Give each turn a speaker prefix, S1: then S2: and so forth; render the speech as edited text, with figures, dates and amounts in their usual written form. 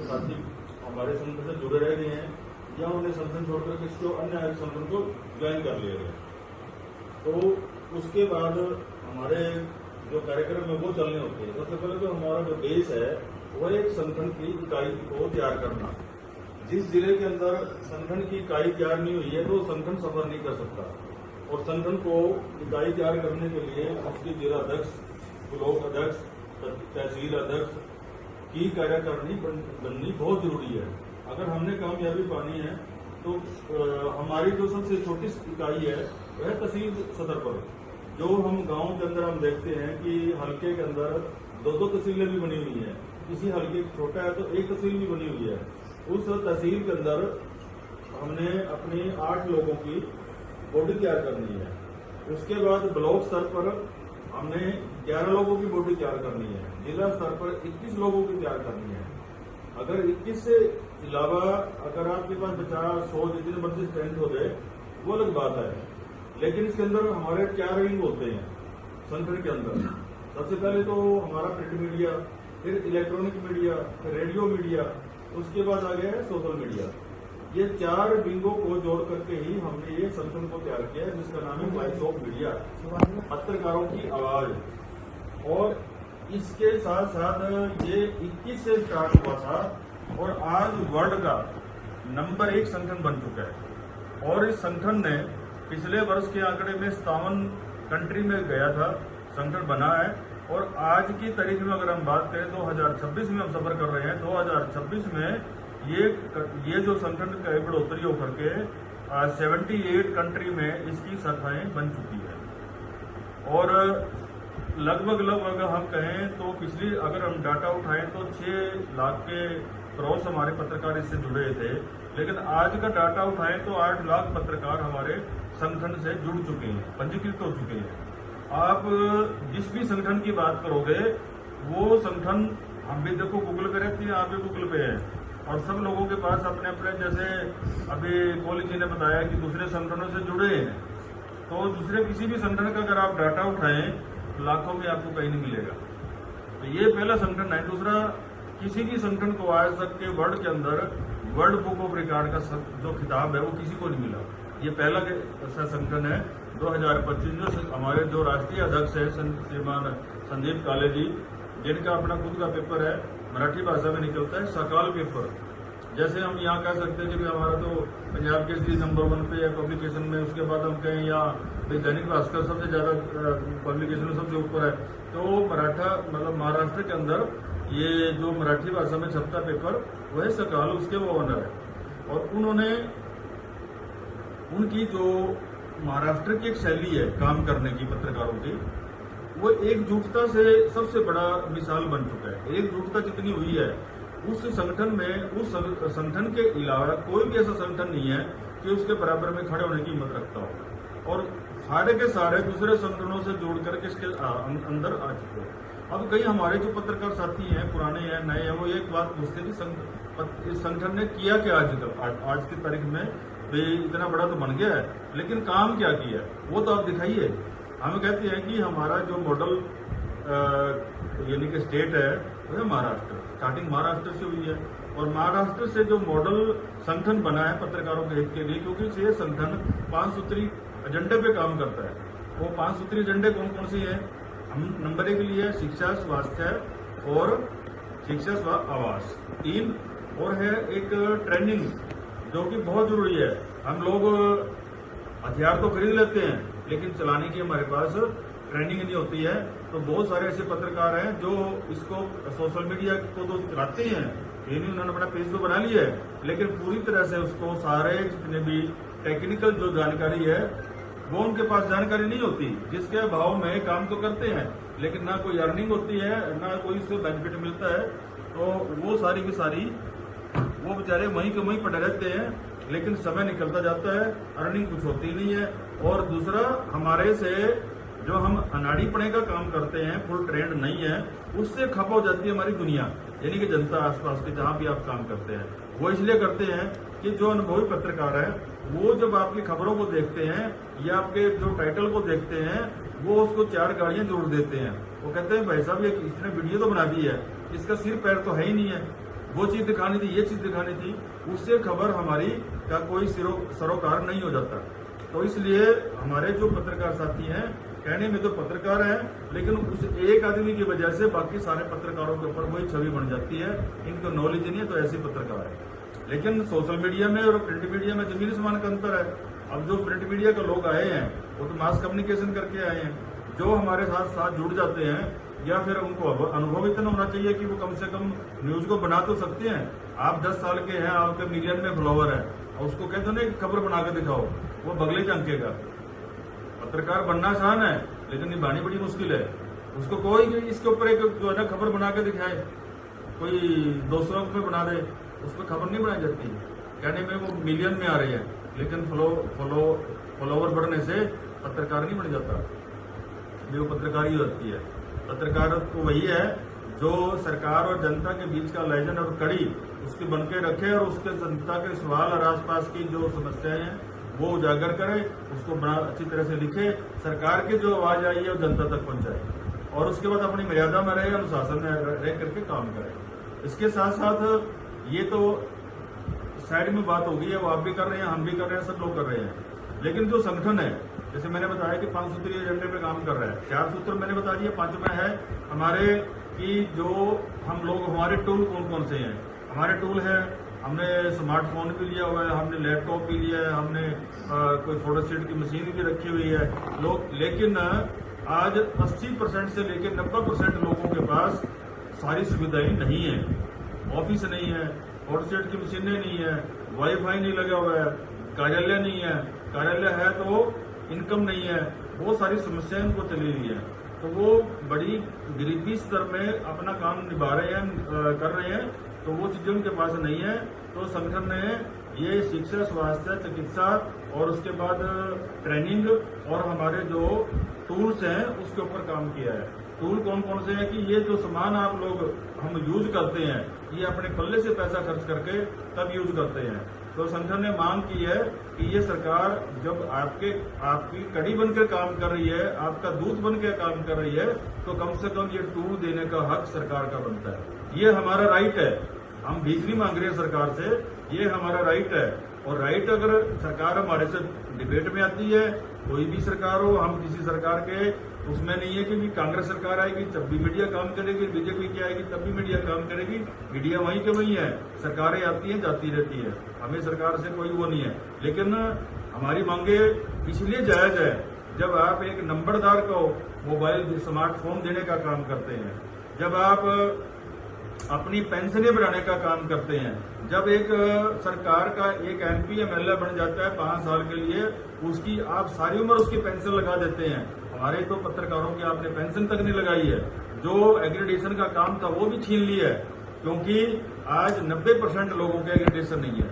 S1: साथी हमारे संगठन से जुड़े रह गए हैं या उन्हें संगठन छोड़कर किसी अन्य संगठन को ज्वाइन कर लिया गया। तो उसके बाद हमारे जो कार्यक्रम है वो चलने होते हैं। सबसे पहले तो हमारा जो बेस है वो एक संगठन की इकाई को तैयार करना। जिस जिले के अंदर संगठन की इकाई तैयार नहीं हुई है तो संगठन सफर नहीं कर सकता, और संगठन को इकाई तैयार करने के लिए उसके जिला अध्यक्ष, ब्लॉक अध्यक्ष, तहसील अध्यक्ष की कार्यकारिणी बननी बहुत जरूरी है। अगर हमने कामयाबी पानी है तो हमारी जो सबसे छोटी इकाई है वह तहसील सदर पर, जो हम गांव के अंदर हम देखते हैं कि हल्के के अंदर दो तहसीलें भी बनी हुई हैं। किसी हल्के छोटा है तो एक तहसील भी बनी हुई है। उस तहसील के अंदर हमने अपनी 8 लोगों की बॉडी तैयार करनी है। उसके बाद ब्लॉक स्तर पर हमने 11 लोगों की बॉडी तैयार करनी है। जिला स्तर पर 21 लोगों की तैयार करनी है। अगर 21 से अलावा अगर आपके पास 50, 100 जितने मर्जी स्ट्रेंथ हो जाए वो अलग बात है, लेकिन इसके अंदर हमारे 4 विंग होते हैं संगठन के अंदर। सबसे पहले तो हमारा प्रिंट मीडिया, फिर इलेक्ट्रॉनिक मीडिया, फिर रेडियो मीडिया, उसके बाद आ गया है सोशल मीडिया। ये 4 विंगों को जोड़ करके ही हमने ये संगठन को तैयार किया है, जिसका नाम है वॉइस ऑफ मीडिया, पत्रकारों की आवाज। और इसके साथ साथ ये 21 से स्टार्ट हुआ था और आज वर्ल्ड का नंबर 1 संगठन बन चुका है। और इस संगठन ने पिछले वर्ष के आंकड़े में 57 कंट्री में गया था, संगठन बना है। और आज की तारीख में अगर हम बात करें 2026 में हम सफर कर रहे हैं। 2026 में ये जो संगठन का बढ़ोतरी होकर के 78 कंट्री में इसकी शाखाएं बन चुकी है। और लगभग हम कहें तो पिछली अगर हम डाटा उठाएं तो 6 लाख के क्रॉस हमारे पत्रकार इससे जुड़े थे, लेकिन आज का डाटा उठाएं तो 8 लाख पत्रकार हमारे संगठन से जुड़ चुके हैं, पंजीकृत हो चुके हैं। आप जिस भी संगठन की बात करोगे वो संगठन, हम भी देखो गूगल पे रहती है, आप भी गूगल पे है, और सब लोगों के पास अपने अपने, जैसे अभी कोहली जी ने बताया कि दूसरे संगठनों से जुड़े हैं, तो दूसरे किसी भी संगठन का अगर आप डाटा उठाएं लाखों में आपको कहीं नहीं मिलेगा। तो ये पहला संगठन है। दूसरा, किसी भी संगठन को आज तक के वर्ल्ड के अंदर वर्ल्ड बुक ऑफ रिकॉर्ड का जो खिताब है वो किसी को नहीं मिला। ये पहला ऐसा संगठन है 2025 में। हमारे जो राष्ट्रीय अध्यक्ष है श्रीमान संदीप काले जी, जिनका अपना खुद का पेपर है, मराठी भाषा में निकलता है, सकाल पेपर। जैसे हम यहाँ कह सकते हैं कि हमारा तो पंजाब केसरी नंबर 1 पे है पब्लिकेशन में, उसके बाद हम कहें या दैनिक भास्कर सबसे ज्यादा पब्लिकेशन में सबसे ऊपर है। तो मराठा मतलब महाराष्ट्र के अंदर ये जो मराठी भाषा में छपता पेपर वह सकाल, उसके वो ओनर है। और उन्होंने उनकी जो महाराष्ट्र की एक शैली है काम करने की पत्रकारों की, वो एकजुटता से सबसे बड़ा मिसाल बन चुका है। एकजुटता जितनी हुई है उस संगठन में, उस संगठन के अलावा कोई भी ऐसा संगठन नहीं है कि उसके बराबर में खड़े होने की हिम्मत रखता हो। और सारे के सारे दूसरे संगठनों से जोड़ करके इसके अंदर आ चुके हैं। अब कई हमारे जो पत्रकार साथी हैं, पुराने हैं, नए हैं, वो एक बात पूछते हैं कि इस संगठन ने किया क्या आज की तारीख में, इतना बड़ा तो बन गया है, लेकिन काम क्या किया वो तो आप दिखाइए। हम कहते हैं कि हमारा जो मॉडल यानी कि स्टेट है वह महाराष्ट्र, स्टार्टिंग महाराष्ट्र से हुई है। और महाराष्ट्र से जो मॉडल संगठन बना है पत्रकारों के हित के लिए, क्योंकि ये संगठन 5 सूत्री एजेंडे पे काम करता है। वो 5 सूत्री एजेंडे कौन कौन से हैं? हम नंबर 1 के लिए शिक्षा, स्वास्थ्य और आवास, 3 और है एक ट्रेनिंग जो कि बहुत जरूरी है। हम लोग हथियार तो खरीद लेते हैं लेकिन चलाने की हमारे पास ट्रेनिंग नहीं होती है। तो बहुत सारे ऐसे पत्रकार हैं जो इसको सोशल मीडिया को तो चलाते हैं, ये नहीं उन्होंने अपना पेज तो बना लिया है, लेकिन पूरी तरह से उसको सारे जितने भी टेक्निकल जो जानकारी है वो उनके पास जानकारी नहीं होती, जिसके अभाव में काम तो करते हैं लेकिन ना कोई अर्निंग होती है, ना कोई इससे बेनिफिट मिलता है। तो वो सारी की सारी वो बेचारे वहीं के वहीं पड़े रहते हैं, लेकिन समय निकलता जाता है, अर्निंग कुछ होती नहीं है। और दूसरा, हमारे से जो हम अनाड़ीपने का काम करते हैं, फुल ट्रेंड नहीं है, उससे खपा हो जाती है हमारी दुनिया, यानी कि जनता आसपास की जहां भी आप काम करते हैं। वो इसलिए करते हैं कि जो अनुभवी पत्रकार है वो जब आपकी खबरों को देखते हैं या आपके जो टाइटल को देखते हैं वो उसको 4 गाड़ियां जोड़ देते हैं। वो कहते हैं भाई साहब ये इसने वीडियो तो बना दी है, इसका सिर पैर तो है ही नहीं है। वो चीज दिखानी थी, ये चीज दिखानी थी, उससे खबर हमारी का कोई सरोकार नहीं हो जाता। तो इसलिए हमारे जो पत्रकार साथी हैं, कहने में तो पत्रकार हैं, लेकिन उस एक आदमी की वजह से बाकी सारे पत्रकारों के ऊपर वही छवि बन जाती है, इनको नॉलेज नहीं है तो ऐसे पत्रकार है। लेकिन सोशल मीडिया में और प्रिंट मीडिया में जमीन आसमान का अंतर है। अब जो प्रिंट मीडिया के लोग आए हैं वो तो मास कम्युनिकेशन करके आए हैं, जो हमारे साथ जुड़ जाते हैं, या फिर उनको अनुभव इतना होना चाहिए कि वो कम से कम न्यूज को बना तो सकते हैं। आप 10 साल के हैं, आपके मिलियन में फॉलोवर है, और उसको कहते ना खबर बना के दिखाओ, वो बगले चंकेगा। पत्रकार बनना आसान है लेकिन निभानी बड़ी मुश्किल है। उसको कोई इसके ऊपर एक जो है ना खबर बना के दिखाए, कोई 200 में बना दे, उस पर खबर नहीं बनाई जाती। कहने में वो मिलियन में आ रही है, लेकिन फॉलोवर बढ़ने से पत्रकार नहीं बन जाता, वो पत्रकारी होती है। पत्रकार तो वही है जो सरकार और जनता के बीच का लाइजन और कड़ी उसके बन के रखे, और उसके जनता के सवाल और आसपास की जो समस्याएं हैं वो उजागर करे, उसको बड़ा अच्छी तरह से लिखे, सरकार की जो आवाज आई है वो जनता तक पहुंचाए, और उसके बाद अपनी मर्यादा में रहे, अनुशासन में रह करके काम करे। इसके साथ साथ ये तो साइड में बात होगी है, वो आप भी कर रहे हैं, हम भी कर रहे हैं, सब लोग कर रहे हैं। लेकिन जो संगठन है, जैसे मैंने बताया कि 5 सूत्रीय एजेंडे पे काम कर रहा है, 4 सूत्र मैंने बता दिया, 5वां है हमारे कि जो हम लोग, हमारे टूल कौन कौन से हैं। हमारे टूल है, हमने स्मार्टफोन भी लिया हुआ है, हमने लैपटॉप भी लिया है, हमने कोई फोटोस्टेट की मशीन भी रखी हुई है लोग। लेकिन आज 80% से लेकर 90% लोगों के पास सारी सुविधाएं नहीं है। ऑफिस नहीं है, फोटोस्टेट की मशीनें नहीं है, वाईफाई नहीं लगा हुआ है, कार्यालय नहीं है, कार्यालय है तो इनकम नहीं है, बहुत सारी समस्याएं उनको चली हुई है। तो वो बड़ी गरीबी स्तर में अपना काम निभा रहे हैं, कर रहे हैं, तो वो चीजें उनके पास नहीं है। तो संगठन ने ये शिक्षा, स्वास्थ्य, चिकित्सा और उसके बाद ट्रेनिंग और हमारे जो टूल्स हैं उसके ऊपर काम किया है। टूल कौन कौन से हैं कि ये जो सामान आप लोग हम यूज करते हैं, ये अपने पल्ले से पैसा खर्च करके तब यूज करते हैं। तो संगठन ने मांग की है कि ये सरकार जब आपकी कड़ी बनकर काम कर रही है, आपका दूध बनकर काम कर रही है, तो कम से कम ये टूल देने का हक सरकार का बनता है। ये हमारा राइट है, हम भीख नहीं मांग रहे हैं सरकार से, ये हमारा राइट है। और राइट अगर सरकार हमारे से डिबेट में आती है, कोई भी सरकार हो, हम किसी सरकार के उसमें नहीं है कि भी कांग्रेस सरकार आएगी तब भी मीडिया काम करेगी, बीजेपी की आएगी तब भी मीडिया काम करेगी, मीडिया वहीं के वहीं है, सरकारें आती हैं जाती रहती है, हमें सरकार से कोई वो नहीं है। लेकिन हमारी मांगे इसलिए जायज है जब आप एक नंबरदार को मोबाइल स्मार्टफोन देने का काम करते हैं, जब आप अपनी पेंशनें बढ़ाने का काम करते हैं, जब एक सरकार का एक MP MLA बन जाता है 5 साल के लिए, उसकी आप सारी उम्र उसकी पेंशन लगा देते हैं। हमारे तो पत्रकारों की आपने पेंशन तक नहीं लगाई है, जो एग्रीडेशन का काम था वो भी छीन लिया है, क्योंकि आज 90% लोगों के एग्रीडेशन नहीं है।